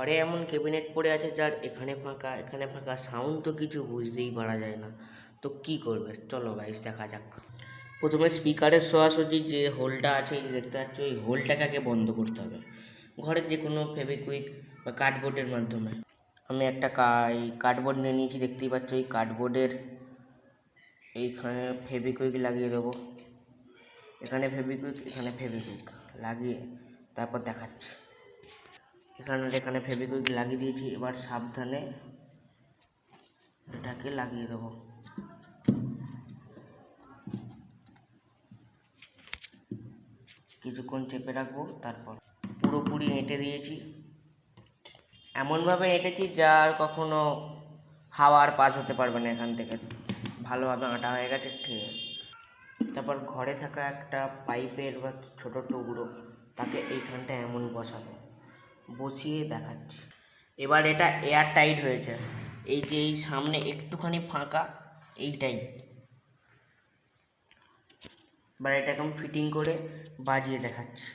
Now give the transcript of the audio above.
ঘরে এমন ক্যাবিনেট পড়ে আছে যার এখানে ফাঁকা এখানে ফাঁকা, সাউন্ড তো কিছু বুঝতেই পারা যায় না। তো কি করবে, চলো গাইস দেখা যাক। প্রথমে স্পিকারের সোজাসুজি যে হোলটা আছে, এই যে দেখতে পাচ্ছ, এই হোলটাকে আগে বন্ধ করতে হবে ঘরের যে কোনো ফেভিকুইক বা কার্ডবোর্ডের মাধ্যমে। আমি একটা কার্ডবোর্ড নিয়ে নিয়েছি, দেখতেই পাচ্ছ। এই কার্ডবোর্ডের এইখানে ফেভিকুইক লাগিয়ে দেবো। এখানে ফেভিকুইক, এখানে ফেভিকুইক লাগিয়ে তারপর দেখাচ্ছি। এখানে ফেভিকুইক লাগিয়ে দিয়েছি। এবার সাবধানে এটাকে লাগিয়ে দেবো। কিছুক্ষণ চেপে রাখবো, তারপর পুরোপুরি এঁটে দিয়েছি। এমনভাবে এঁটেছি যার কখনো হাওয়ার পাস হতে পারবে না এখান থেকে, ভালোভাবে আঁটা হয়ে গেছে, ঠিক আছে। তারপর ঘরে থাকা একটা পাইপের বা ছোটো টুকরো, তাকে এইখানটা এমন বসাবো, বসিয়ে দেখাচ্ছি। এবার এটা এয়ার টাইট হয়েছে। এই যে এই সামনে একটুখানি ফাঁকা, এইটাই। এবার এটাকে আমি ফিটিং করে বাজিয়ে দেখাচ্ছি।